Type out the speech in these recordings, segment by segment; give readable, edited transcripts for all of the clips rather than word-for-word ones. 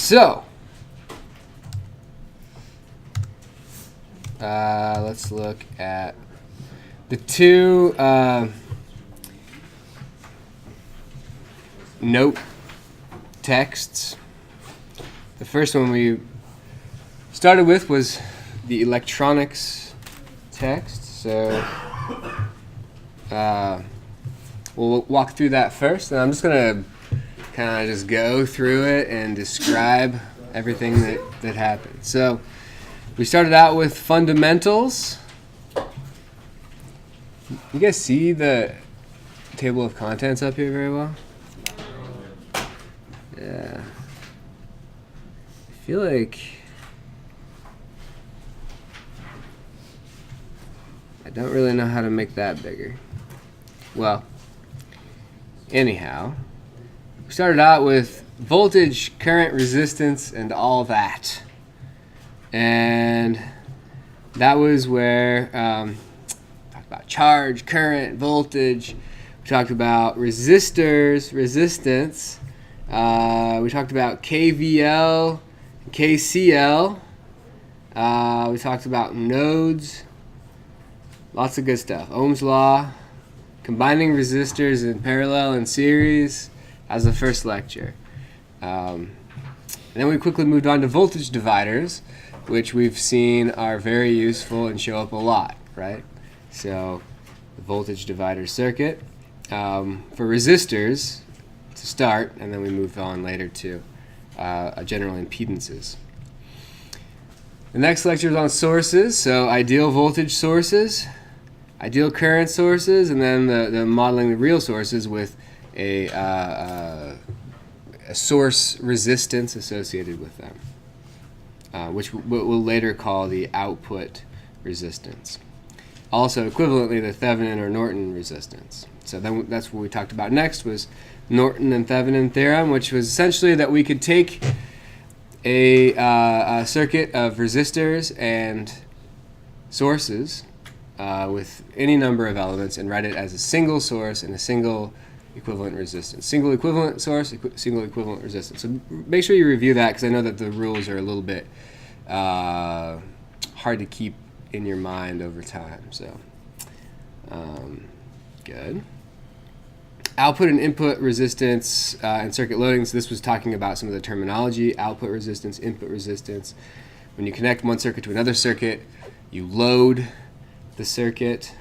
So, let's look at the two note texts. The first one we started with was the electronics text. So we'll walk through that first, and I'm just going to kind of just go through it and describe everything that happened. So we started out with fundamentals. You guys see the table of contents up here very well? Yeah. I feel like I don't really know how to make that bigger. Well, anyhow, we started out with voltage, current, resistance, and all that. And that was where we talked about charge, current, voltage. We talked about resistors, resistance. We talked about KVL, KCL. We talked about nodes. Lots of good stuff. Ohm's law, combining resistors in parallel and series as the first lecture. And then we quickly moved on to voltage dividers, which we've seen are very useful and show up a lot, right? So the voltage divider circuit for resistors to start, and then we move on later to general impedances. The next lecture is on sources, so ideal voltage sources, ideal current sources, and then the modeling the real sources with a source resistance associated with them, which we'll later call the output resistance. Also, equivalently, the Thevenin or Norton resistance. So then that's what we talked about next was Norton and Thevenin theorem, which was essentially that we could take a circuit of resistors and sources with any number of elements and write it as a single source and a single equivalent resistance. Single equivalent source, single equivalent resistance. So make sure you review that because I know that the rules are a little bit hard to keep in your mind over time. So good. Output and input resistance and circuit loading. So this was talking about some of the terminology, output resistance, input resistance. When you connect one circuit to another circuit, you load the circuit,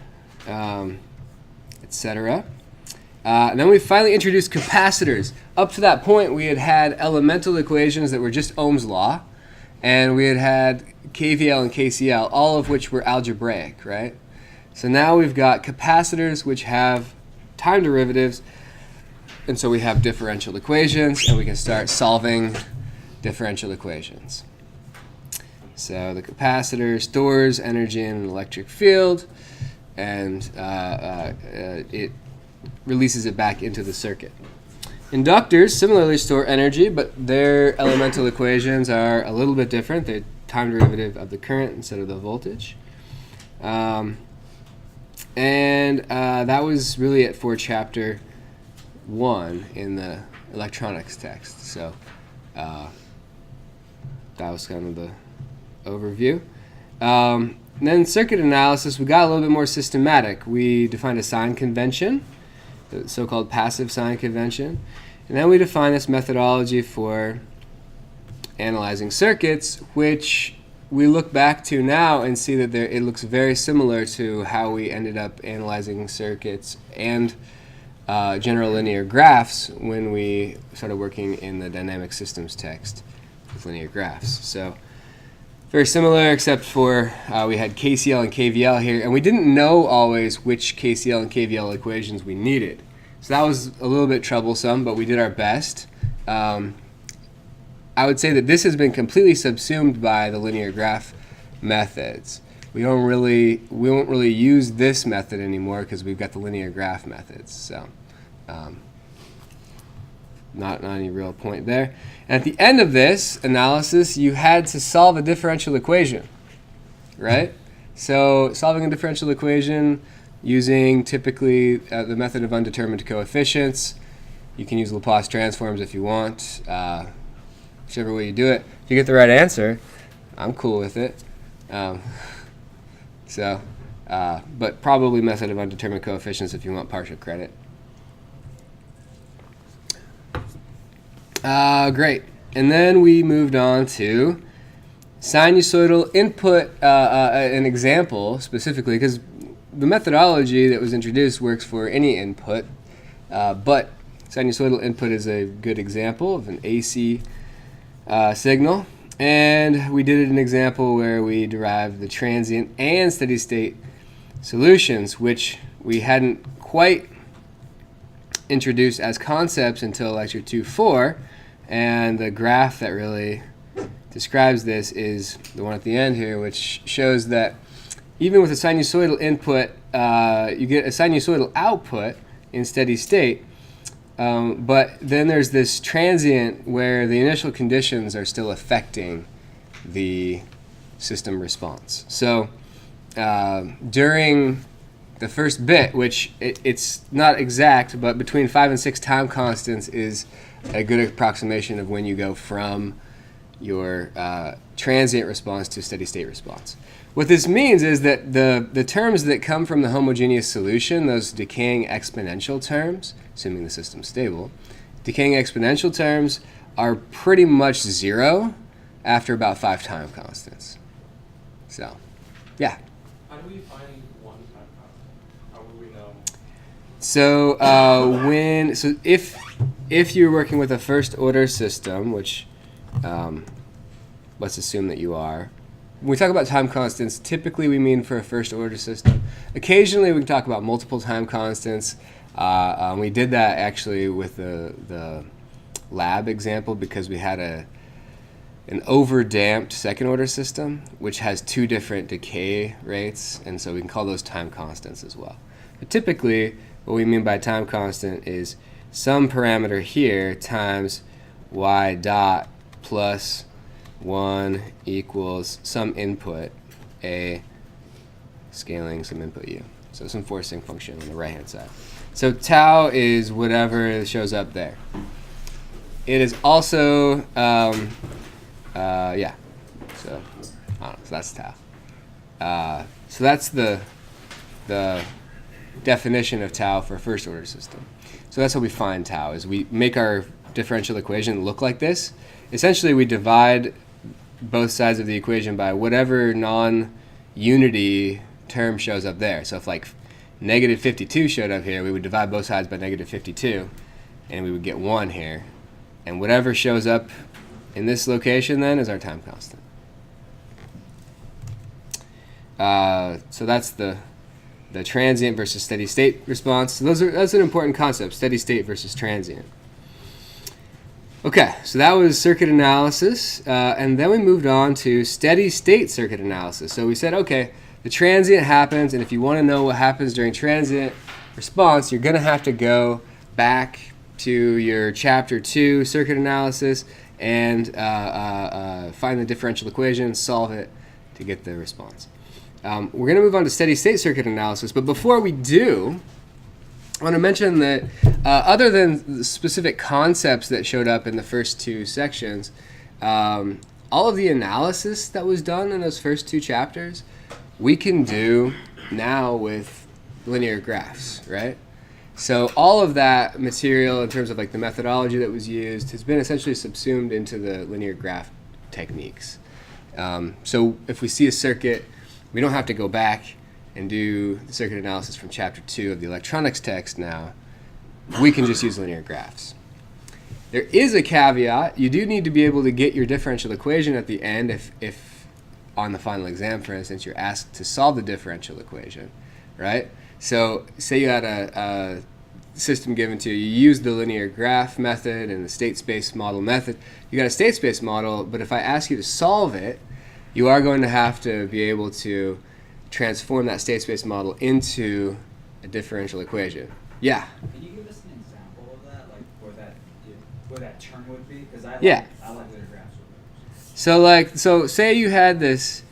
etc. And then we finally introduced capacitors. Up to that point, we had elemental equations that were just Ohm's law, and we had KVL and KCL, all of which were algebraic, right? So now we've got capacitors which have time derivatives, and so we have differential equations, and we can start solving differential equations. So the capacitor stores energy in an electric field, and it releases it back into the circuit. Inductors similarly store energy, but their elemental equations are a little bit different. They're time derivative of the current instead of the voltage. And that was really it for chapter 1 in the electronics text. So that was kind of the overview. And then circuit analysis, we got a little bit more systematic. We defined a sign convention, the so-called passive sign convention. And then we defined this methodology for analyzing circuits, which we look back to now and see that it looks very similar to how we ended up analyzing circuits and general linear graphs when we started working in the dynamic systems text with linear graphs. So very similar, except for we had KCL and KVL here, and we didn't know always which KCL and KVL equations we needed. So that was a little bit troublesome, but we did our best. I would say that this has been completely subsumed by the linear graph methods. We won't really use this method anymore because we've got the linear graph methods. So not any real point there. And at the end of this analysis, you had to solve a differential equation, right? So solving a differential equation using typically the method of undetermined coefficients. You can use Laplace transforms if you want. whichever way you do it. If you get the right answer, I'm cool with it. But probably method of undetermined coefficients if you want partial credit. Great. And then we moved on to sinusoidal input, an example specifically, because the methodology that was introduced works for any input, but sinusoidal input is a good example of an AC signal. And we did an example where we derived the transient and steady state solutions, which we hadn't quite introduced as concepts until lecture 2.4, and the graph that really describes this is the one at the end here, which shows that even with a sinusoidal input, you get a sinusoidal output in steady state, but then there's this transient where the initial conditions are still affecting the system response. So during the first bit, which it's not exact, but between 5 and 6 time constants is a good approximation of when you go from your transient response to steady state response. What this means is that the terms that come from the homogeneous solution, those decaying exponential terms, assuming the system's stable, decaying exponential terms are pretty much zero after about 5 time constants. So, yeah. How do we find one time constant? How would we know? So if you're working with a first order system, which let's assume that you are. When we talk about time constants, typically we mean for a first order system. Occasionally we can talk about multiple time constants. We did that actually with the lab example because we had an over-damped second order system which has 2 different decay rates, and so we can call those time constants as well. But typically what we mean by time constant is some parameter here times y dot plus 1 equals some input a scaling some input u. So some forcing function on the right hand side. So tau is whatever shows up there. It is also yeah. So that's tau. So that's the definition of tau for a first order system. So that's how we find tau, is we make our differential equation look like this. Essentially we divide both sides of the equation by whatever non-unity term shows up there. So if like negative 52 showed up here, we would divide both sides by negative 52 and we would get 1 here. And whatever shows up in this location then is our time constant. So that's the transient versus steady state response. So that's an important concept, steady state versus transient. Okay, so that was circuit analysis, and then we moved on to steady state circuit analysis. So we said, okay, the transient happens, and if you want to know what happens during transient response, you're going to have to go back to your chapter 2 circuit analysis and find the differential equation, solve it to get the response. We're going to move on to steady state circuit analysis, but before we do, I want to mention that other than the specific concepts that showed up in the first 2 sections, all of the analysis that was done in those first 2 chapters, we can do now with linear graphs, right? So all of that material in terms of like the methodology that was used has been essentially subsumed into the linear graph techniques. So if we see a circuit, we don't have to go back and do the circuit analysis from chapter 2 of the electronics text now. We can just use linear graphs. There is a caveat. You do need to be able to get your differential equation at the end if on the final exam, for instance, you're asked to solve the differential equation, right? So say you had a system given to you. You use the linear graph method and the state space model method. You got a state space model, but if I ask you to solve it, you are going to have to be able to transform that state space model into a differential equation. Yeah? Can you give us an example of that, like where that term would be? Because I like linear graphs. So say you had this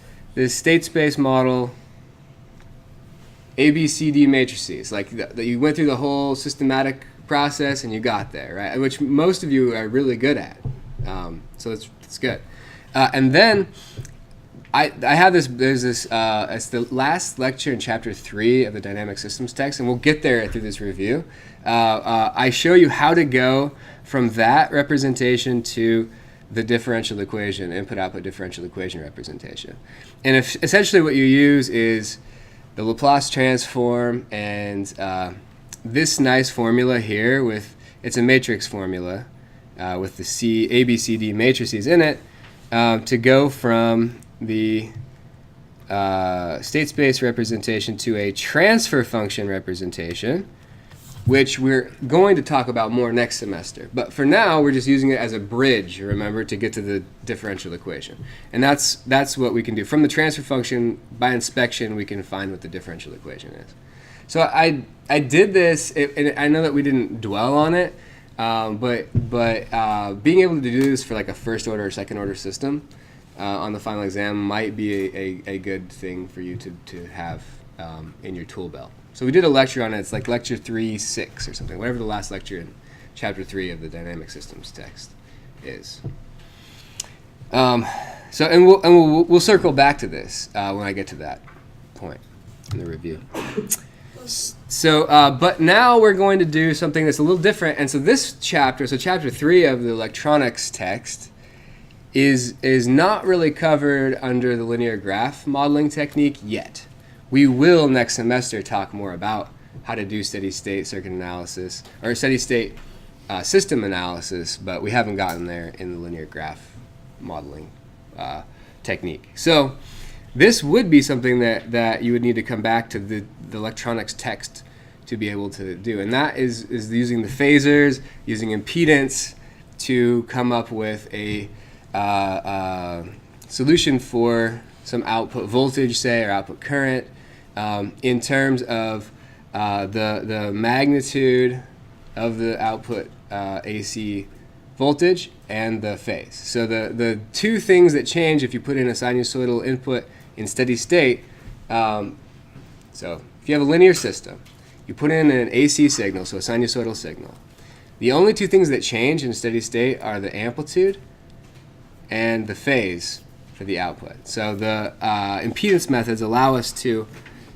state space model, A, B, C, D matrices, like that you went through the whole systematic process and you got there, right? Which most of you are really good at. So it's good. And then I have this. There's this. It's the last lecture in chapter 3 of the Dynamic Systems text, and we'll get there through this review. I show you how to go from that representation to the differential equation, input-output differential equation representation. And if essentially what you use is the Laplace transform and this nice formula here it's a matrix formula with the A, B, C, D matrices in it to go from the state space representation to a transfer function representation, which we're going to talk about more next semester. But for now, we're just using it as a bridge, remember, to get to the differential equation. And that's what we can do. From the transfer function, by inspection, we can find what the differential equation is. So I did this, and I know that we didn't dwell on it, but being able to do this for like a first order or second order system on the final exam might be a good thing for you to have in your tool belt. So we did a lecture on it. It's like lecture 3.6 or something, whatever the last lecture in chapter 3 of the Dynamic Systems text is. We'll circle back to this when I get to that point in the review. So, but now we're going to do something that's a little different. And so this chapter, so chapter 3 of the electronics text, is not really covered under the linear graph modeling technique yet. We will next semester talk more about how to do steady state circuit analysis or steady state system analysis, but we haven't gotten there in the linear graph modeling technique. So this would be something that you would need to come back to the electronics text to be able to do, and that is using the phasors, using impedance to come up with a solution for some output voltage, say, or output current, in terms of the magnitude of the output AC voltage and the phase. So the two things that change if you put in a sinusoidal input in steady state, so if you have a linear system, you put in an AC signal, so a sinusoidal signal. The only two things that change in steady state are the amplitude and the phase for the output. So the impedance methods allow us to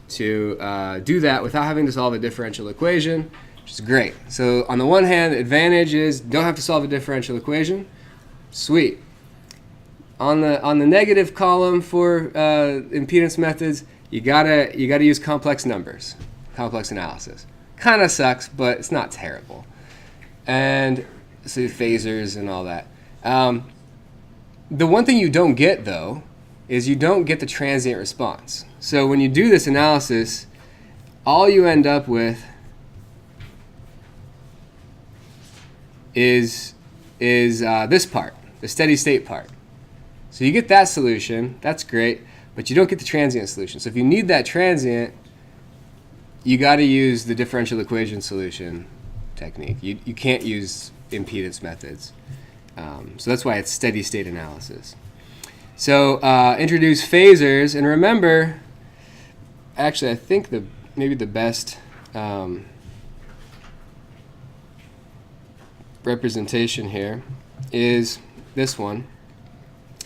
do that without having to solve a differential equation, which is great. So on the one hand, the advantage is don't have to solve a differential equation. Sweet. On the negative column for impedance methods, you gotta use complex numbers, complex analysis. Kind of sucks, but it's not terrible. And so phasors and all that. The one thing you don't get, though, is you don't get the transient response. So when you do this analysis, all you end up with is this part, the steady state part. So you get that solution, that's great, but you don't get the transient solution. So if you need that transient, you got to use the differential equation solution technique. You can't use impedance methods. So that's why it's steady state analysis. So introduce phasors, and remember, actually I think maybe the best representation here is this one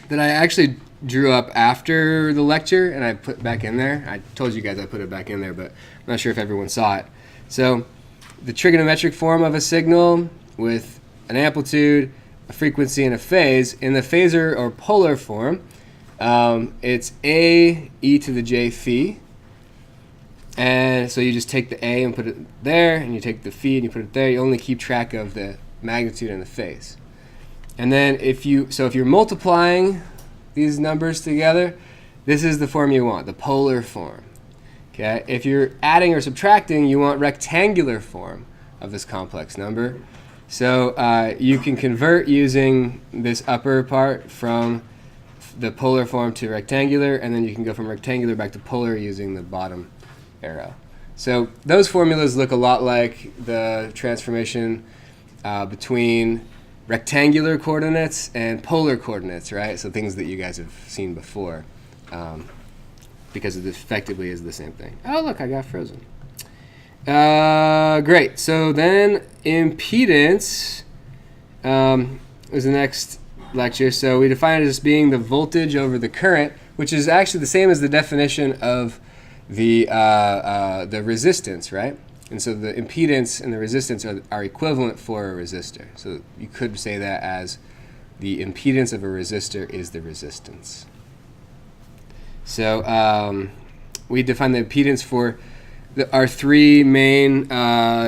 that I actually drew up after the lecture and I put back in there. I told you guys I put it back in there, but I'm not sure if everyone saw it. So the trigonometric form of a signal with an amplitude, a frequency, and a phase. In the phasor or polar form, it's A e to the j phi. And so you just take the A and put it there, and you take the phi and you put it there. You only keep track of the magnitude and the phase. And then if you're multiplying these numbers together, this is the form you want, the polar form. Okay? If you're adding or subtracting, you want rectangular form of this complex number. So you can convert using this upper part from the polar form to rectangular, and then you can go from rectangular back to polar using the bottom arrow. So those formulas look a lot like the transformation between rectangular coordinates and polar coordinates, right? So things that you guys have seen before, because it effectively is the same thing. Oh, look, I got frozen. Great. So then impedance is the next lecture. So we define it as being the voltage over the current, which is actually the same as the definition of the resistance, right? And so the impedance and the resistance are equivalent for a resistor. So you could say that as the impedance of a resistor is the resistance. So we define the impedance for our three main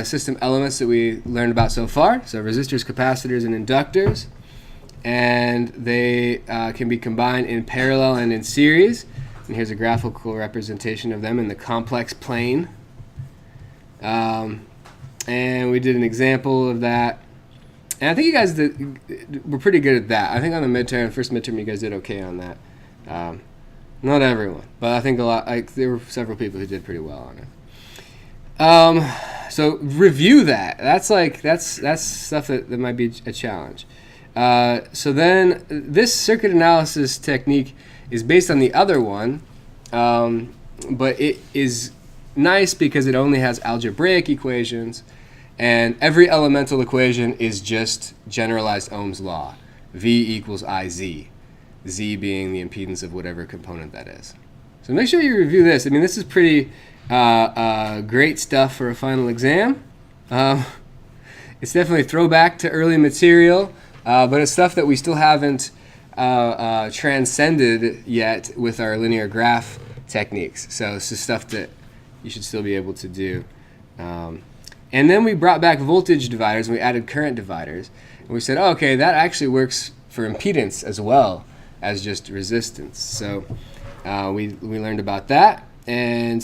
system elements that we learned about so far. So resistors, capacitors, and inductors. And they can be combined in parallel and in series. And here's a graphical representation of them in the complex plane. And we did an example of that. And I think you guys were pretty good at that. I think on the first midterm, you guys did okay on that. Not everyone, but I think there were several people who did pretty well on it. So review that. That's stuff that might be a challenge. So then this circuit analysis technique is based on the other one, but it is nice because it only has algebraic equations, and every elemental equation is just generalized Ohm's law. V equals IZ, Z being the impedance of whatever component that is. So make sure you review this. I mean, this is pretty great stuff for a final exam. It's definitely a throwback to early material, but it's stuff that we still haven't transcended yet with our linear graph techniques. So it's just stuff that you should still be able to do. And then we brought back voltage dividers and we added current dividers. And we said, oh, okay, that actually works for impedance as well as just resistance. So we learned about that. And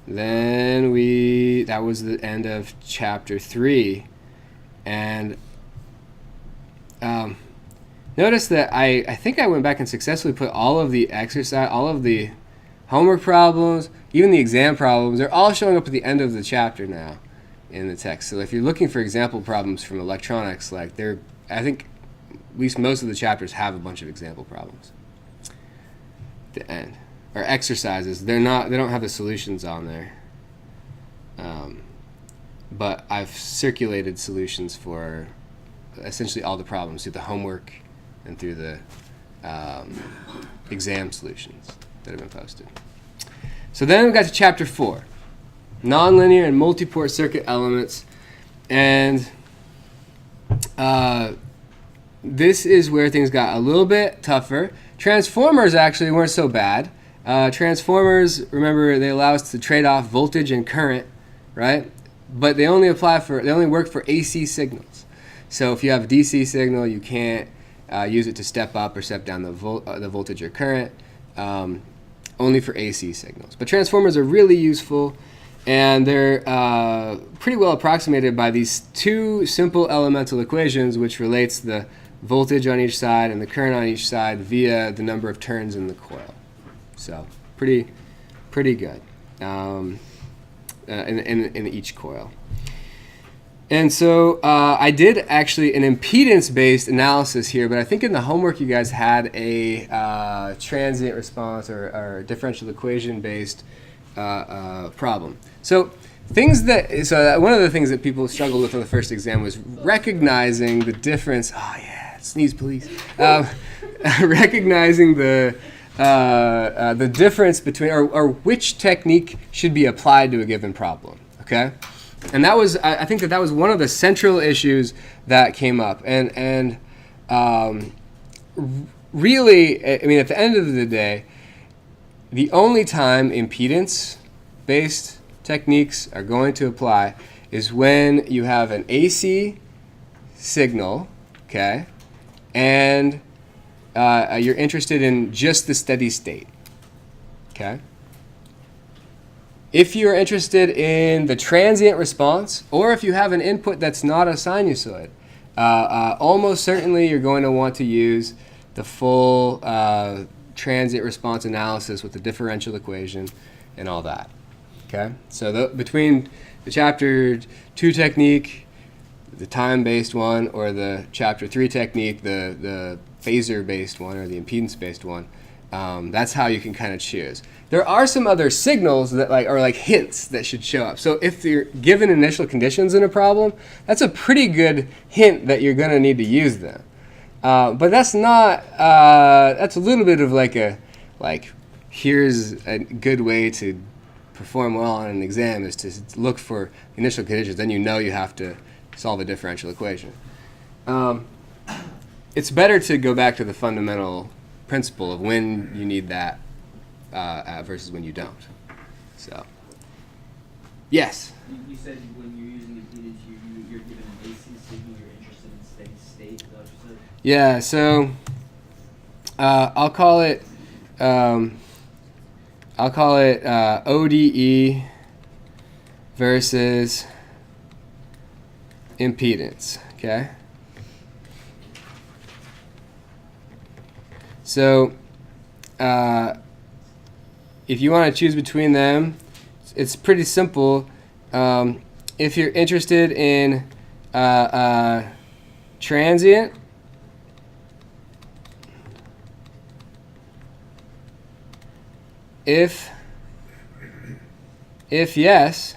then that was the end of chapter 3. And notice that I think I went back and successfully put all of the exercise, all of the homework problems, even the exam problems, they're all showing up at the end of the chapter now in the text. So if you're looking for example problems from electronics, I think at least most of the chapters have a bunch of example problems at the end, or exercises. They don't have the solutions on there, but I've circulated solutions for essentially all the problems through the homework and through the exam solutions that have been posted. So then we got to chapter 4, nonlinear and multiport circuit elements, and this is where things got a little bit tougher. Transformers actually weren't so bad. Transformers, remember, they allow us to trade off voltage and current, right? But they only work for AC signals. So if you have a DC signal, you can't use it to step up or step down the voltage or current. Only for AC signals. But transformers are really useful, and they're pretty well approximated by these two simple elemental equations, which relates the voltage on each side and the current on each side via the number of turns in the coil. So pretty good in each coil. And so I did actually an impedance-based analysis here, but I think in the homework you guys had a transient response or differential equation-based problem. So one of the things that people struggled with on the first exam was recognizing the difference. Oh yeah, sneeze please. Recognizing the difference between or which technique should be applied to a given problem. Okay. And I think that was one of the central issues that came up. And really, I mean, at the end of the day, the only time impedance-based techniques are going to apply is when you have an AC signal, okay, and you're interested in just the steady state, okay? If you're interested in the transient response, or if you have an input that's not a sinusoid, almost certainly you're going to want to use the full transient response analysis with the differential equation and all that. Okay, so between the chapter 2 technique, the time-based one, or the chapter 3 technique, the phasor-based one or the impedance-based one, that's how you can kind of choose. There are some other signals that are like hints that should show up. So if you're given initial conditions in a problem, that's a pretty good hint that you're going to need to use them. But that's not, that's a little bit of here's a good way to perform well on an exam is to look for initial conditions. Then you know you have to solve a differential equation. It's better to go back to the fundamental principle of when you need that versus when you don't. So, yes? You said when you're using impedance, you're given an AC signal, you're interested in steady state, is that what you said? Yeah, so I'll call it ODE versus impedance, okay? So if you want to choose between them, it's pretty simple. If you're interested in transient, if yes,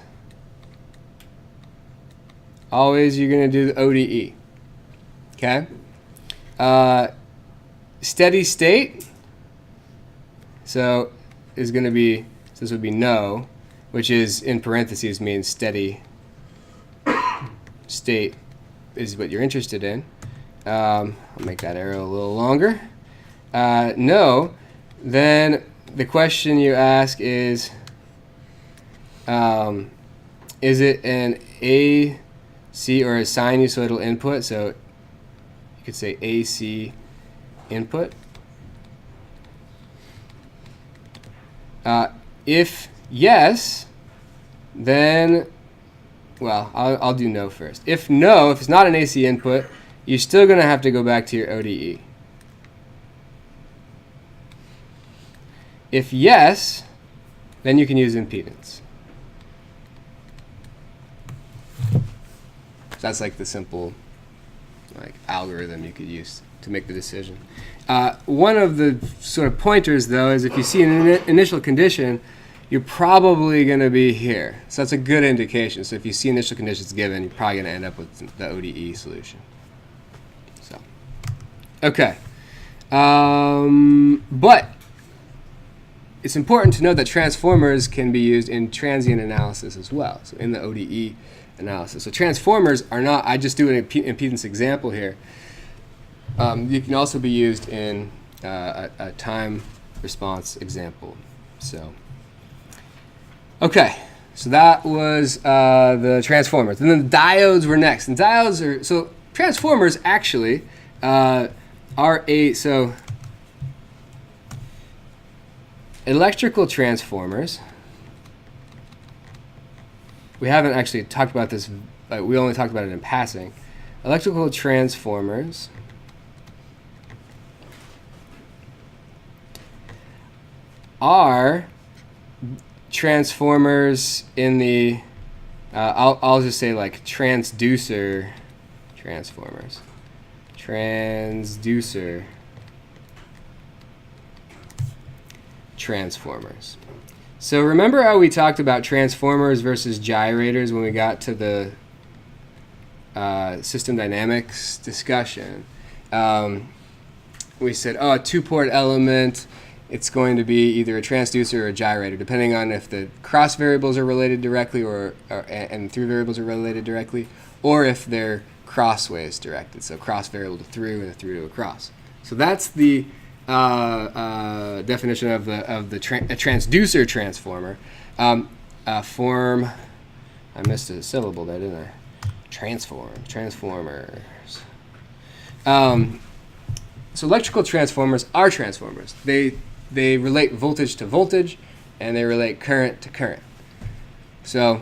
always you're going to do the ODE, okay? Steady state, so is going to be, so this would be no, which is in parentheses means steady state is what you're interested in. I'll make that arrow a little longer. No, then the question you ask is it an AC or a sinusoidal input? So you could say AC input. If yes, then, well, I'll do no first. If no, if it's not an AC input, you're still going to have to go back to your ODE. If yes, then you can use impedance. So that's like the simple algorithm you could use to make the decision. One of the sort of pointers, though, is if you see an initial condition, you're probably going to be here. So that's a good indication. So if you see initial conditions given, you're probably going to end up with the ODE solution. So, okay. But it's important to note that transformers can be used in transient analysis as well, so in the ODE analysis. So transformers are not, I just do an impedance example here. You can also be used in a time response example. So, okay, so that was the transformers. And then the diodes were next. And diodes are, so transformers actually are so electrical transformers, we haven't actually talked about this, we only talked about it in passing. Electrical transformers are transformers in the, I'll just say like transducer transformers. Transducer transformers. So remember how we talked about transformers versus gyrators when we got to the system dynamics discussion? We said, oh, a two-port element, it's going to be either a transducer or a gyrator, depending on if the cross variables are related directly and through variables are related directly, or if they're crossways directed, so cross variable to through and a through to a cross. So that's the definition of a transducer transformer. Form, I missed a syllable there, didn't I? Transformers. So electrical transformers are transformers. They relate voltage to voltage, and they relate current to current. So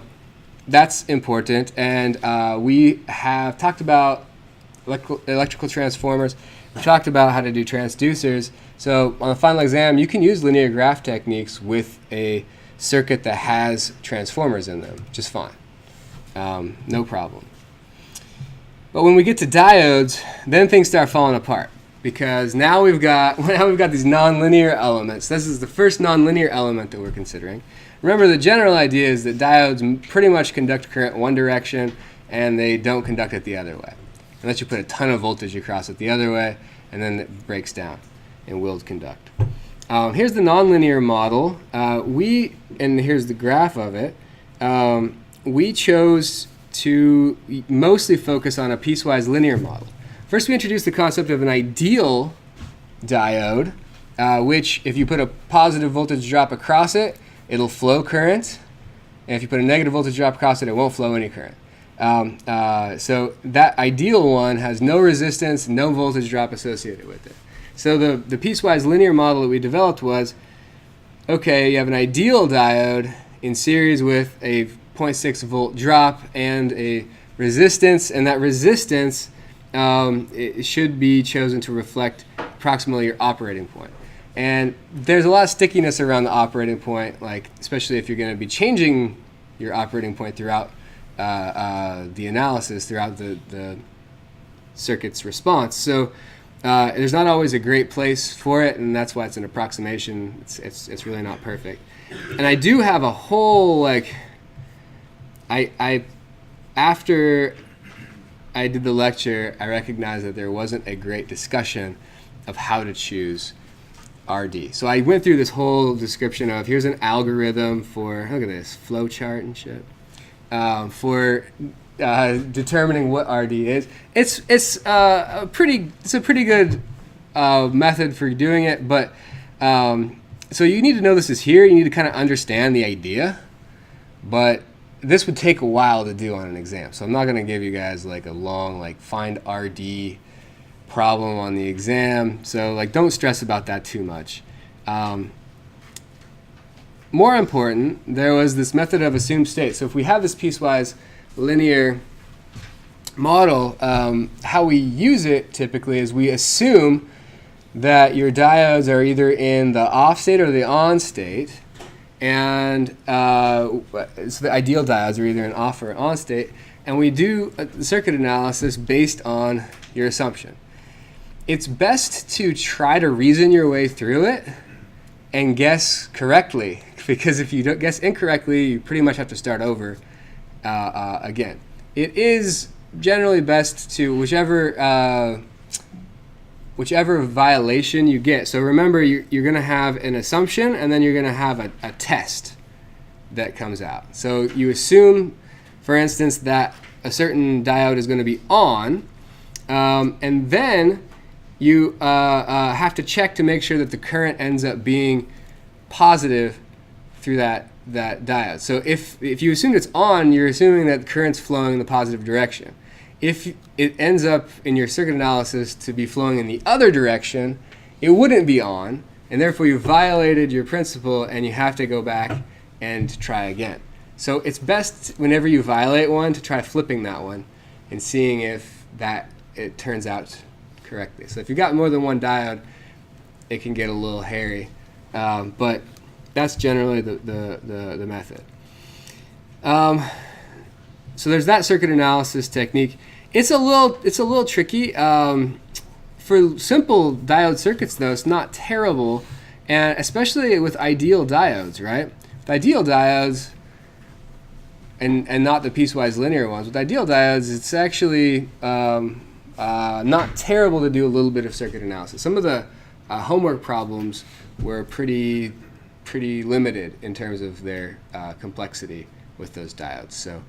that's important, and we have talked about electrical transformers. We talked about how to do transducers. So on the final exam, you can use linear graph techniques with a circuit that has transformers in them, just fine. No problem. But when we get to diodes, then things start falling apart, because now we've got these nonlinear elements. This is the first nonlinear element that we're considering. Remember, the general idea is that diodes pretty much conduct current one direction, and they don't conduct it the other way. Unless you put a ton of voltage across it the other way, and then it breaks down and will conduct. Here's the nonlinear model. And here's the graph of it. We chose to mostly focus on a piecewise linear model. First, we introduced the concept of an ideal diode, which if you put a positive voltage drop across it, it'll flow current. And if you put a negative voltage drop across it, it won't flow any current. So that ideal one has no resistance, no voltage drop associated with it. So the piecewise linear model that we developed was, okay, you have an ideal diode in series with a 0.6 volt drop and a resistance, and that resistance it should be chosen to reflect approximately your operating point. And there's a lot of stickiness around the operating point, like especially if you're going to be changing your operating point throughout the analysis, throughout the circuit's response. So there's not always a great place for it, and that's why it's an approximation. It's really not perfect. And I do have a whole after I did the lecture, I recognized that there wasn't a great discussion of how to choose RD. So I went through this whole description of here's an algorithm for, look at this, flow chart and shit, for determining what RD is. It's a pretty good method for doing it, but so you need to know this is here. You need to kind of understand the idea, but this would take a while to do on an exam. So I'm not going to give you guys like a long find RD problem on the exam. So don't stress about that too much. More important, there was this method of assumed state. So if we have this piecewise linear model, how we use it typically is we assume that your diodes are either in the off state or the on state, and so the ideal diodes are either in off or on state, and we do a circuit analysis based on your assumption. It's best to try to reason your way through it and guess correctly, because if you don't guess incorrectly, you pretty much have to start over again. It is generally best to whichever violation you get. So remember, you're going to have an assumption, and then you're going to have a test that comes out. So you assume, for instance, that a certain diode is going to be on, and then you have to check to make sure that the current ends up being positive through that diode. So if you assume it's on, you're assuming that the current's flowing in the positive direction. If it ends up in your circuit analysis to be flowing in the other direction, it wouldn't be on, and therefore you violated your principle, and you have to go back and try again. So it's best whenever you violate one to try flipping that one and seeing if it turns out correctly. So if you've got more than one diode, it can get a little hairy, but that's generally the method. So there's that circuit analysis technique. It's a little tricky. For simple diode circuits, though, it's not terrible, and especially with ideal diodes, right? With ideal diodes, and not the piecewise linear ones. With ideal diodes, it's actually not terrible to do a little bit of circuit analysis. Some of the homework problems were pretty limited in terms of their complexity with those diodes. So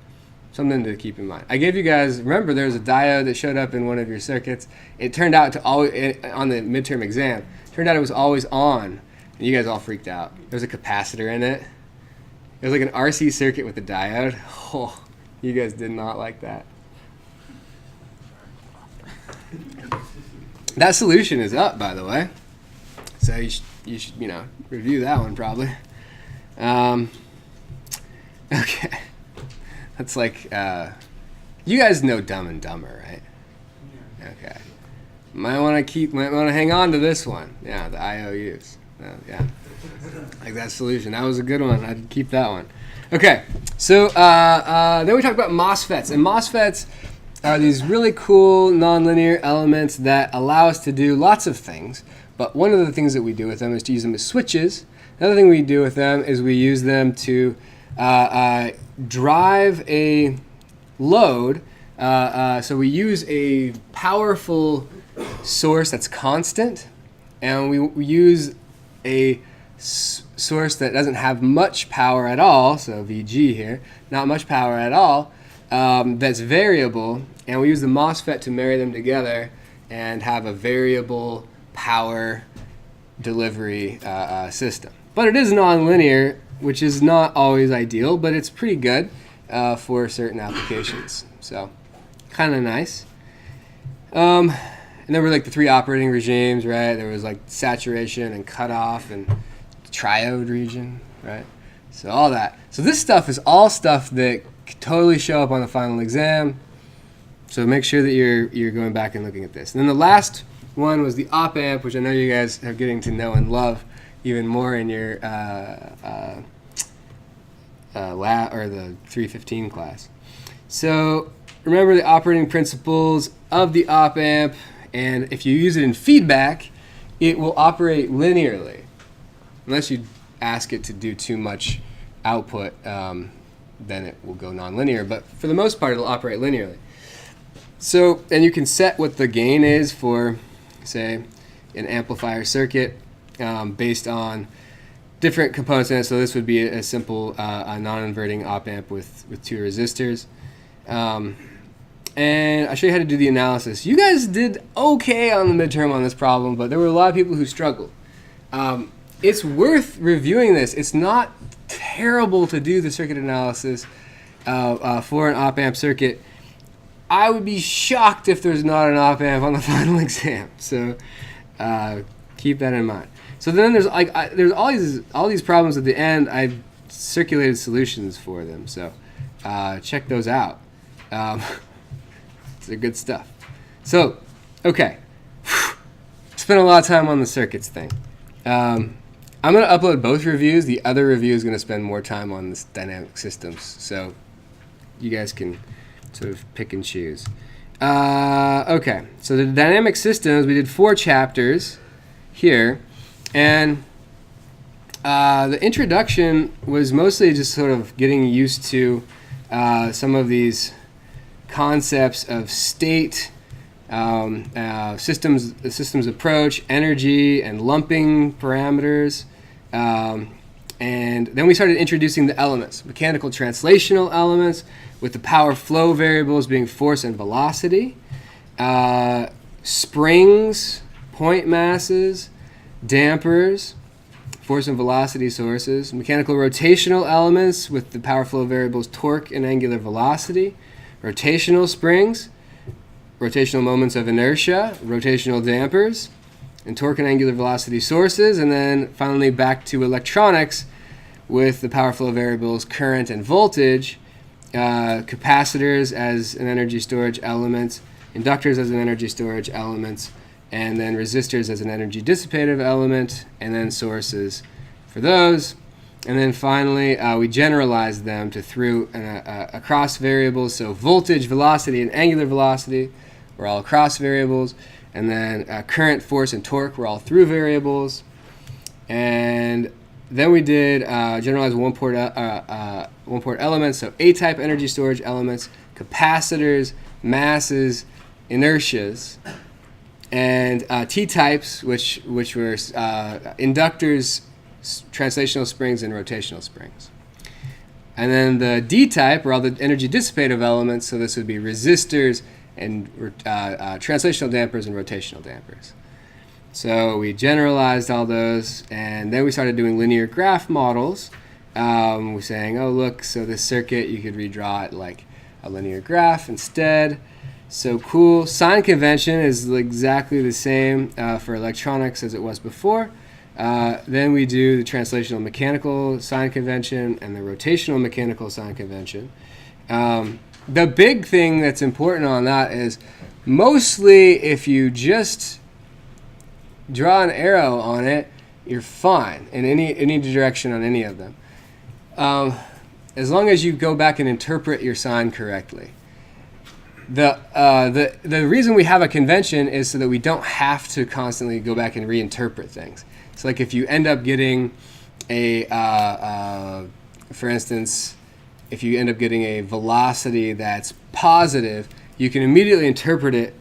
something to keep in mind. I gave you guys, remember there was a diode that showed up in one of your circuits. It turned out to always, on the midterm exam, turned out it was always on. And you guys all freaked out. There was a capacitor in it. It was like an RC circuit with a diode. Oh, you guys did not like that. That solution is up, by the way. So you should review that one probably. Okay. That's like, you guys know Dumb and Dumber, right? Okay. Might want to hang on to this one. Yeah, the IOUs. Yeah. Like that solution. That was a good one. I'd keep that one. Okay. So then we talk about Mosfets. And Mosfets are these really cool nonlinear elements that allow us to do lots of things. But one of the things that we do with them is to use them as switches. Another thing we do with them is we use them to drive a load So we use a powerful source that's constant, and we use a source that doesn't have much power at all, so VG here, not much power at all, that's variable, and we use the MOSFET to marry them together and have a variable power delivery system. But it is nonlinear, which is not always ideal, but it's pretty good for certain applications. So kind of nice. And there were like the 3 operating regimes, right? There was like saturation and cutoff and triode region, right? So all that. So this stuff is all stuff that could totally show up on the final exam. So make sure that you're going back and looking at this. And then the last one was the op amp, which I know you guys are getting to know and love even more in your lab or the 315 class. So remember the operating principles of the op amp, and if you use it in feedback, it will operate linearly, unless you ask it to do too much output. Then it will go nonlinear. But for the most part, it'll operate linearly. So, and you can set what the gain is for, say, an amplifier circuit based on different components in it. So this would be a simple non-inverting op amp with 2 resistors. And I'll show you how to do the analysis. You guys did okay on the midterm on this problem, but there were a lot of people who struggled. It's worth reviewing this. It's not terrible to do the circuit analysis for an op amp circuit. I would be shocked if there's not an op amp on the final exam. So keep that in mind. So then there's there's all these problems at the end. I've circulated solutions for them. So check those out. They're good stuff. So okay, spent a lot of time on the circuits thing. I'm going to upload both reviews. The other review is going to spend more time on this dynamic systems. So you guys can sort of pick and choose. Okay, so the dynamic systems, we did 4 chapters here. And the introduction was mostly just sort of getting used to some of these concepts of state, systems approach, energy, and lumping parameters. And then we started introducing the elements, mechanical translational elements, with the power flow variables being force and velocity, springs, point masses, dampers, force and velocity sources, mechanical rotational elements with the power flow variables torque and angular velocity, rotational springs, rotational moments of inertia, rotational dampers, and torque and angular velocity sources, and then finally back to electronics with the power flow variables current and voltage, capacitors as an energy storage element, inductors as an energy storage element, and then resistors as an energy dissipative element, and then sources for those. And then finally, we generalized them to through and across variables. So voltage, velocity, and angular velocity were all across variables. And then current, force, and torque were all through variables. And then we did generalized one-port elements. So A-type energy storage elements, capacitors, masses, inertias, and T-types, which were inductors, translational springs, and rotational springs. And then the D-type were all the energy dissipative elements, so this would be resistors and translational dampers and rotational dampers. So we generalized all those, and then we started doing linear graph models. We're saying, oh look, so this circuit, you could redraw it like a linear graph instead. So cool. Sign convention is exactly the same for electronics as it was before. Then we do the translational mechanical sign convention and the rotational mechanical sign convention. The big thing that's important on that is mostly if you just draw an arrow on it, you're fine in any direction on any of them. As long as you go back and interpret your sign correctly. The reason we have a convention is so that we don't have to constantly go back and reinterpret things. So like if you end up getting for instance, if you end up getting a velocity that's positive, you can immediately interpret it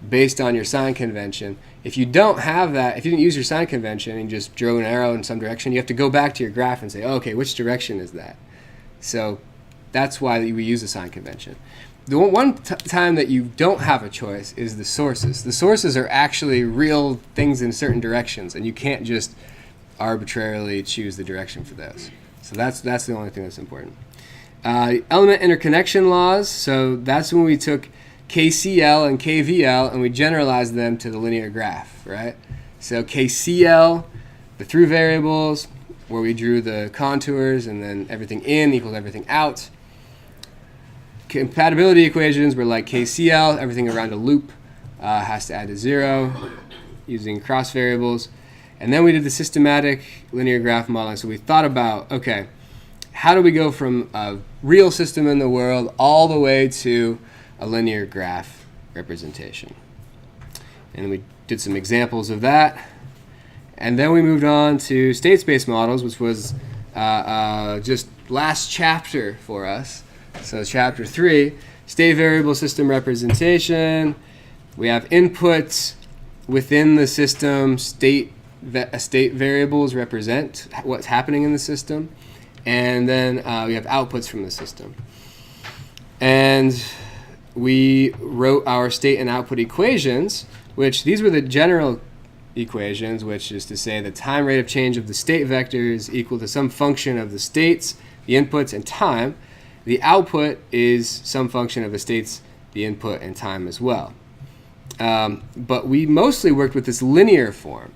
based on your sign convention. If you don't have that, if you didn't use your sign convention and just drew an arrow in some direction, you have to go back to your graph and say, oh, okay, which direction is that? So that's why we use a sign convention. The one time that you don't have a choice is the sources. The sources are actually real things in certain directions, and you can't just arbitrarily choose the direction for those. So that's the only thing that's important. Element interconnection laws. So that's when we took KCL and KVL and we generalized them to the linear graph, right? So KCL, the through variables, where we drew the contours and then everything in equals everything out. Compatibility equations were like KCL, everything around a loop has to add to 0 using cross variables. And then we did the systematic linear graph modeling. So we thought about, okay, how do we go from a real system in the world all the way to a linear graph representation? And we did some examples of that. And then we moved on to state space models, which was just last chapter for us. So chapter 3, state variable system representation. We have inputs within the system. State variables represent what's happening in the system. And then we have outputs from the system. And we wrote our state and output equations, which these were the general equations, which is to say the time rate of change of the state vector is equal to some function of the states, the inputs, and time. The output is some function of the states, the input, and time as well. But we mostly worked with this linear form,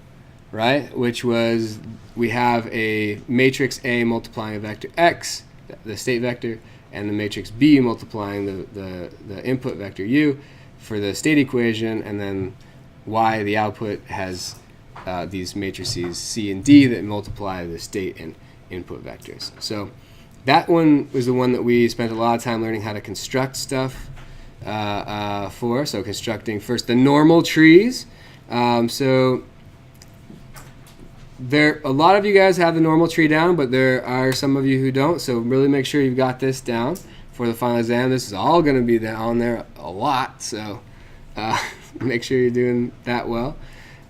right? Which was, we have a matrix A multiplying a vector X, the state vector, and the matrix B multiplying the input vector U for the state equation, and then Y, the output, has these matrices C and D that multiply the state and input vectors. So that one was the one that we spent a lot of time learning how to construct stuff for. So constructing first the normal trees. So a lot of you guys have the normal tree down, but there are some of you who don't. So really make sure you've got this down for the final exam. This is all going to be on there a lot. So make sure you're doing that well.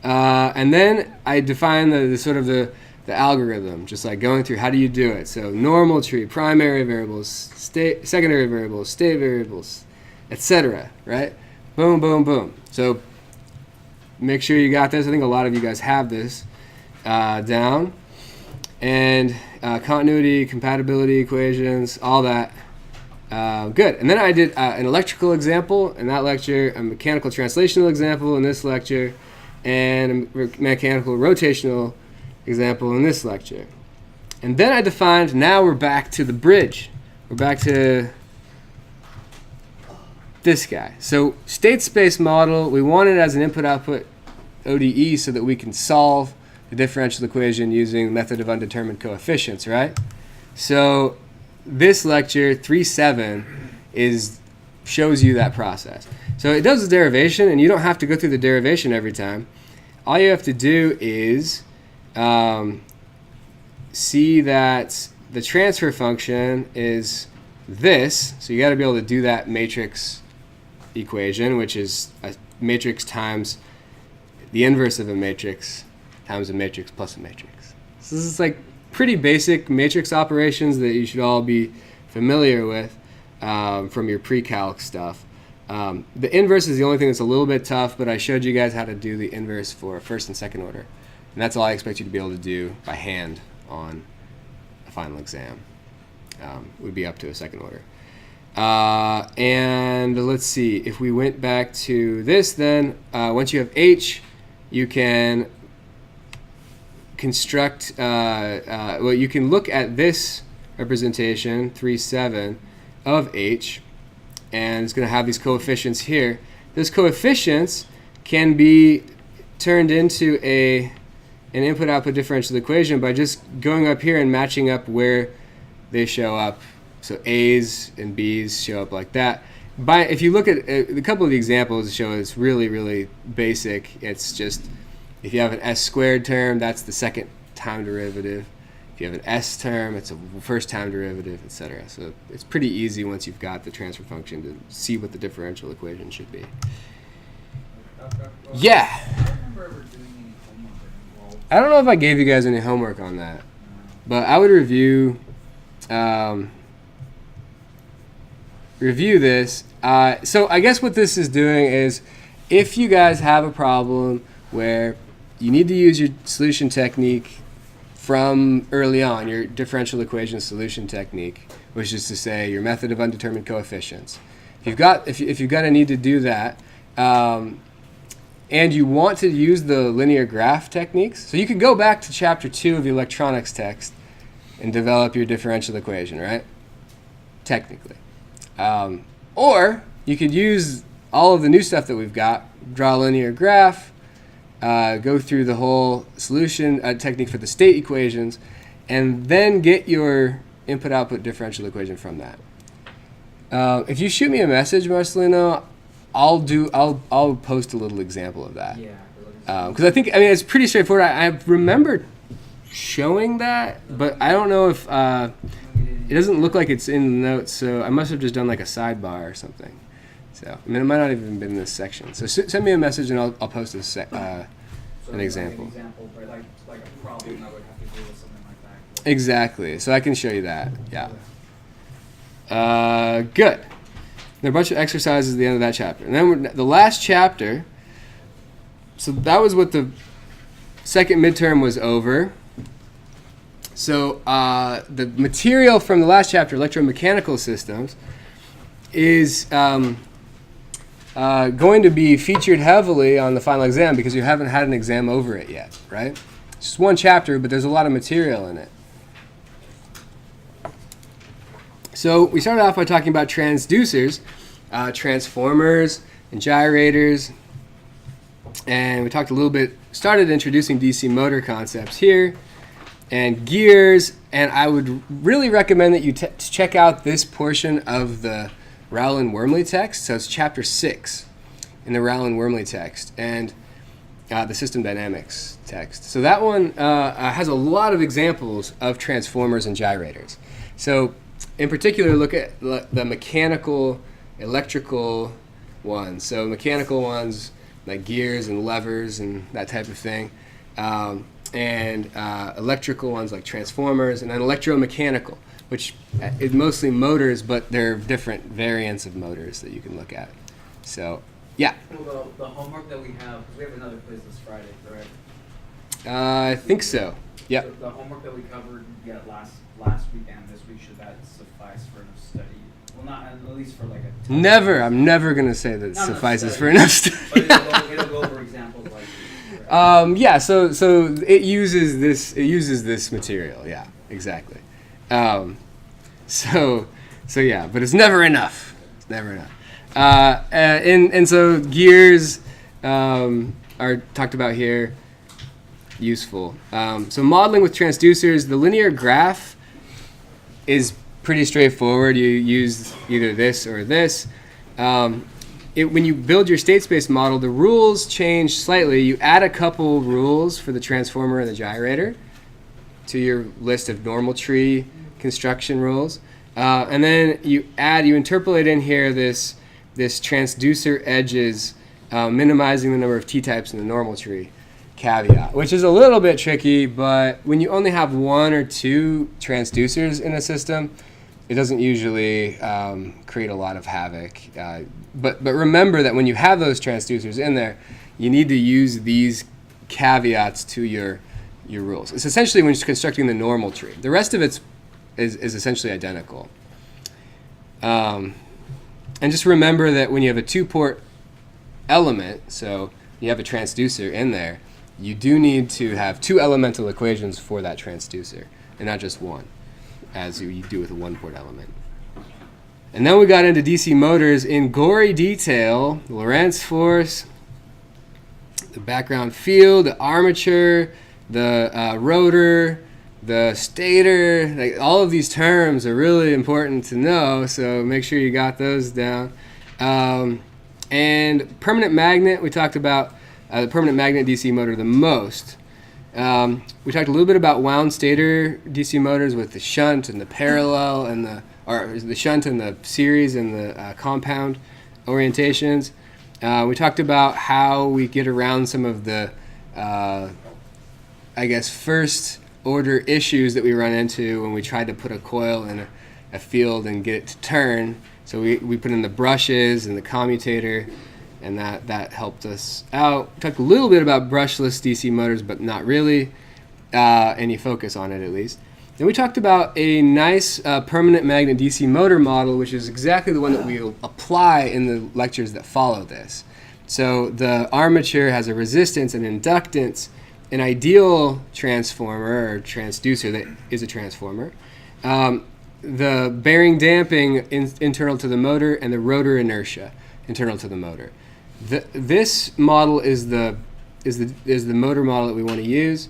And then I define the sort of the algorithm, just like going through how do you do it. So normal tree, primary variables, secondary variables, state variables, etc. Right? Boom, boom, boom. So make sure you got this. I think a lot of you guys have this down. And continuity, compatibility equations, all that. Good. And then I did an electrical example in that lecture, a mechanical translational example in this lecture, and a mechanical rotational example in this lecture. And then I defined, now we're back to the bridge. We're back to this guy. So state space model, we want it as an input-output ODE so that we can solve the differential equation using the method of undetermined coefficients, right? So this lecture, 3.7, shows you that process. So it does the derivation, and you don't have to go through the derivation every time. All you have to do is see that the transfer function is this. So you got to be able to do that matrix equation, which is a matrix times the inverse of a matrix times a matrix plus a matrix. So this is like pretty basic matrix operations that you should all be familiar with from your pre-calc stuff. The inverse is the only thing that's a little bit tough, but I showed you guys how to do the inverse for first and second order. And that's all I expect you to be able to do by hand on a final exam. Would be up to a second order. And let's see, if we went back to this, then once you have H, you can construct, well, you can look at this representation, 3.7, of H, and it's going to have these coefficients here. Those coefficients can be turned into an input-output differential equation by just going up here and matching up where they show up. So A's and B's show up like that. If you look at a couple of the examples, show it's really, really basic. It's just if you have an S squared term, that's the second time derivative. If If you have an S term, it's a first time derivative, etc. So it's pretty easy once you've got the transfer function to see what the differential equation should be. Yeah. I don't remember ever doing any homework involved. I don't know if I gave you guys any homework on that, but I would review this. So I guess what this is doing is, if you guys have a problem where you need to use your solution technique from early on, your differential equation solution technique, which is to say your method of undetermined coefficients. If you've got to need to do that, and you want to use the linear graph techniques, so you could go back to chapter 2 of the electronics text and develop your differential equation, right? Technically. Or you could use all of the new stuff that we've got, draw a linear graph, go through the whole solution technique for the state equations, and then get your input-output differential equation from that. If you shoot me a message, Marcelino, I'll post a little example of that. Yeah. Because I mean, it's pretty straightforward. I remember showing that, but I don't know if it doesn't look like it's in the notes, so I must have just done like a sidebar or something. So I mean, it might not even been in this section. So send me a message and I'll post an example. Like an example, but like a problem that would have to do with something like that. Exactly. So I can show you that. Yeah. Good. There are a bunch of exercises at the end of that chapter. And then the last chapter, so that was what the second midterm was over. So the material from the last chapter, Electromechanical Systems, is going to be featured heavily on the final exam because you haven't had an exam over it yet, right? It's just one chapter, but there's a lot of material in it. So we started off by talking about transducers, transformers, and gyrators. And we talked a little bit, started introducing DC motor concepts here, and gears. And I would really recommend that you check out this portion of the Rowland-Wormley text. So it's chapter 6 in the Rowland-Wormley text, and the system dynamics text. So that one has a lot of examples of transformers and gyrators. So in particular, look at the mechanical, electrical ones. So mechanical ones like gears and levers and that type of thing. And electrical ones like transformers, and then electromechanical, which is mostly motors, but there are different variants of motors that you can look at. So, yeah. Well, the homework that we have, because we have another quiz this Friday, correct? I think so. Yep. So the homework that we covered last week and this week, should that suffice for enough study? Well, not at least for like a... Never. I'm never going to say that it suffices for enough study. But it'll go over examples like this. Yeah, so it uses this material. Yeah, exactly. So yeah, but it's never enough. It's never enough. And so gears are talked about here. Useful. So modeling with transducers, the linear graph is pretty straightforward. You use either this or this. When you build your state space model, the rules change slightly. You add a couple rules for the transformer and the gyrator to your list of normal tree construction rules. And then you interpolate in here this transducer edges, minimizing the number of t-types in the normal tree caveat, which is a little bit tricky, but when you only have one or two transducers in a system, it doesn't usually create a lot of havoc. But remember that when you have those transducers in there, you need to use these caveats to your rules. It's essentially when you're constructing the normal tree. The rest of it is essentially identical. And just remember that when you have a two-port element, so you have a transducer in there, you do need to have two elemental equations for that transducer, and not just one, as you do with a one-port element. And then we got into DC motors in gory detail: the Lorentz force, the background field, the armature, the rotor, the stator. Like, all of these terms are really important to know, so make sure you got those down. And permanent magnet, we talked about the permanent magnet DC motor the most. We talked a little bit about wound stator DC motors with the shunt and the parallel and the shunt and the series and the compound orientations. We talked about how we get around some of the, first order issues that we run into when we try to put a coil in a field and get it to turn. So we put in the brushes and the commutator, and that helped us out. We talked a little bit about brushless DC motors, but not really any focus on it at least. Then we talked about a nice permanent magnet DC motor model, which is exactly the one that we'll apply in the lectures that follow this. So the armature has a resistance and inductance, an ideal transformer or transducer that is a transformer, the bearing damping internal to the motor, and the rotor inertia internal to the motor. This model is the motor model that we want to use.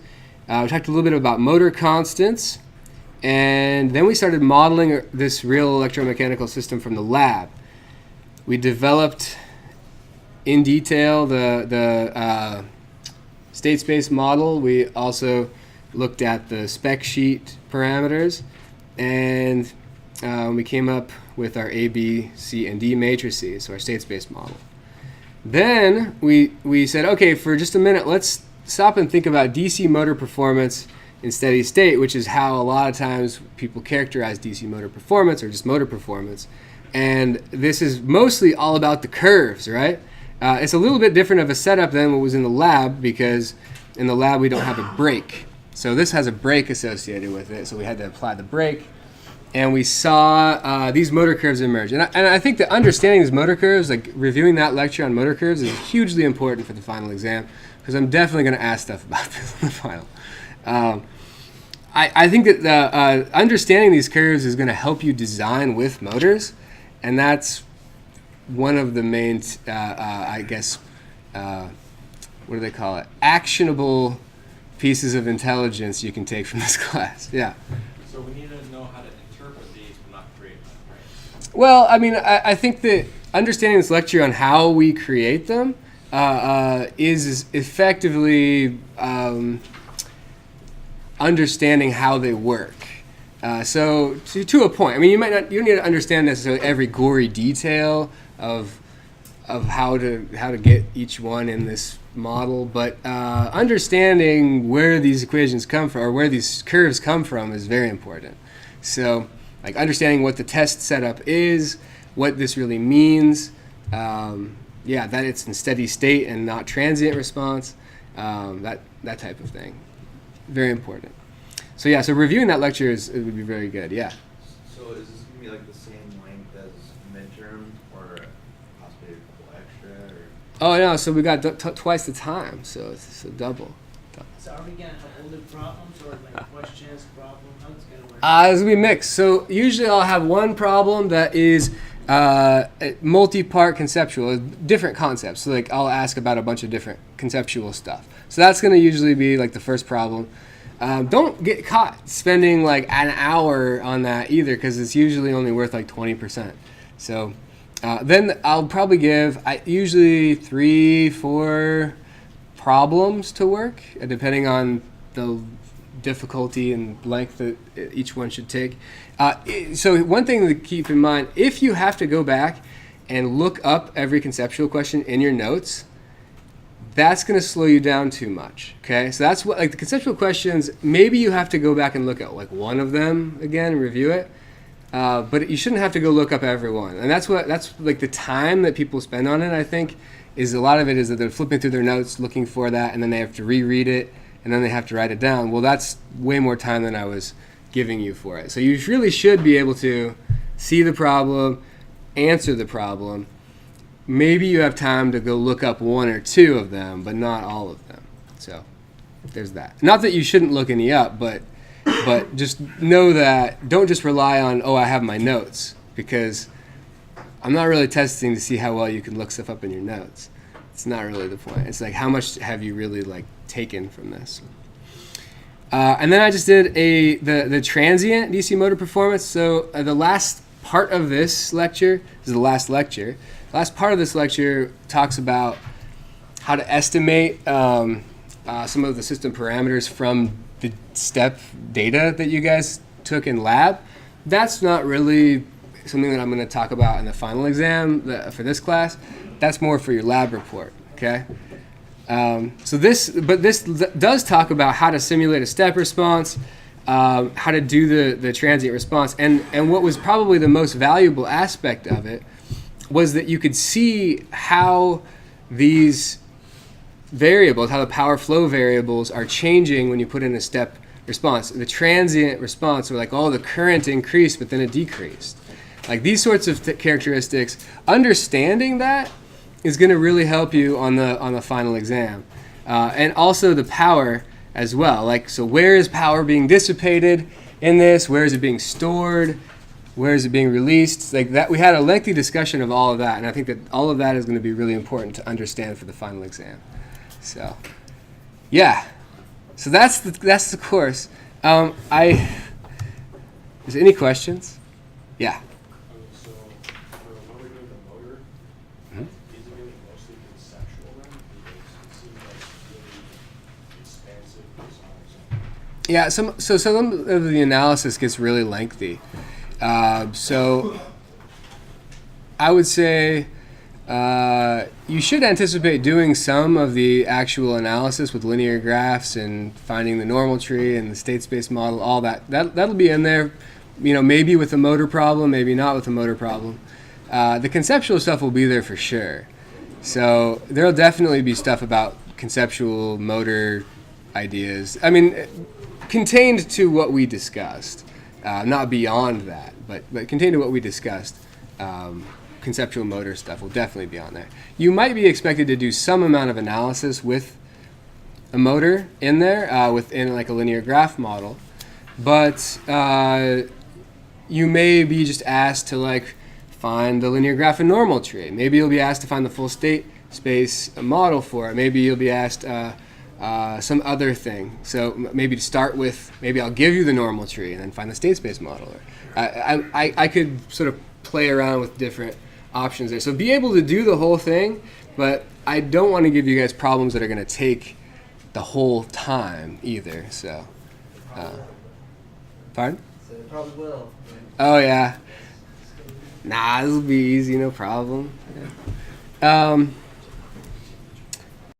We talked a little bit about motor constants, and then we started modeling this real electromechanical system from the lab. We developed in detail the state space model. We also looked at the spec sheet parameters, and we came up with our A, B, C, and D matrices, so our state space model. Then we said, okay, for just a minute, let's stop and think about DC motor performance in steady state, which is how a lot of times people characterize DC motor performance or just motor performance. And this is mostly all about the curves, right? It's a little bit different of a setup than what was in the lab, because in the lab we don't have a brake. So this has a brake associated with it, so we had to apply the brake. And we saw these motor curves emerge. And I think that understanding these motor curves, like reviewing that lecture on motor curves, is hugely important for the final exam, because I'm definitely going to ask stuff about this in the final. I think that understanding these curves is going to help you design with motors, and that's one of the main, what do they call it? Actionable pieces of intelligence you can take from this class. Yeah. So we need to know how to interpret these, but not create them, right? Well, I mean, I think that understanding this lecture on how we create them is effectively understanding how they work. So to a point, I mean, you don't need to understand necessarily every gory detail of how to get each one in this model, but understanding where these equations come from, or where these curves come from, is very important. So, like understanding what the test setup is, what this really means, that it's in steady state and not transient response, that type of thing, very important. So yeah, so reviewing that lecture it would be very good. Yeah. So is this gonna be like the same length as midterm, or possibly a couple extra? Or? Oh no, so we got twice the time, so it's a double. So are we gonna have older problems or like questions, problems? How it's gonna work? It's gonna be mixed. So usually I'll have one problem that is multi-part conceptual, different concepts. So like I'll ask about a bunch of different conceptual stuff. So that's gonna usually be like the first problem. Don't get caught spending like an hour on that either, because it's usually only worth like 20%. So then I'll probably give usually 3-4 problems to work, depending on the difficulty and length that each one should take. So one thing to keep in mind, if you have to go back and look up every conceptual question in your notes, that's going to slow you down too much. Okay, so that's what, like the conceptual questions, maybe you have to go back and look at like one of them again and review it, but you shouldn't have to go look up every one. And that's like the time that people spend on it, I think, is a lot of it is that they're flipping through their notes looking for that, and then they have to reread it, and then they have to write it down. Well, that's way more time than I was giving you for it. So you really should be able to see the problem, answer the problem. Maybe you have time to go look up one or two of them, but not all of them. So there's that. Not that you shouldn't look any up, but just know that don't just rely on, I have my notes, because I'm not really testing to see how well you can look stuff up in your notes. It's not really the point. It's like, how much have you really like taken from this? And then I just did the transient DC motor performance. So the last part of this lecture is the last lecture. The last part of this lecture talks about how to estimate some of the system parameters from the step data that you guys took in lab. That's not really something that I'm going to talk about in the final exam for this class. That's more for your lab report, okay? This does talk about how to simulate a step response, how to do the transient response, and what was probably the most valuable aspect of it was that you could see how these variables, how the power flow variables are changing when you put in a step response. The transient response, where like, oh, the current increased, but then it decreased. Like these sorts of characteristics, understanding that is going to really help you on the final exam. And also the power as well. Like, so where is power being dissipated in this? Where is it being stored? Where is it being released? Like that, we had a lengthy discussion of all of that, and I think that all of that is going to be really important to understand for the final exam. So, yeah. So that's the course. Is there any questions? Yeah. So, for when we're doing the motor, Mhm. is it really mostly conceptual then? Because it seems like really expansive designs. Yeah, some of the analysis gets really lengthy. So I would say you should anticipate doing some of the actual analysis with linear graphs and finding the normal tree and the state space model, all that. That'll be in there, maybe with a motor problem, maybe not with a motor problem. The conceptual stuff will be there for sure. So there'll definitely be stuff about conceptual motor ideas. I mean, contained to what we discussed, not beyond that, but contained to what we discussed. Conceptual motor stuff will definitely be on there. You might be expected to do some amount of analysis with a motor in there, within like a linear graph model, but you may be just asked to like find the linear graph and normal tree. Maybe you'll be asked to find the full state space model for it. Maybe you'll be asked some other thing. So maybe to start with, maybe I'll give you the normal tree and then find the state space model. I could sort of play around with different options there. So be able to do the whole thing, but I don't want to give you guys problems that are going to take the whole time either. So, pardon? So it probably will. Oh yeah. Nah, this will be easy, no problem. Yeah.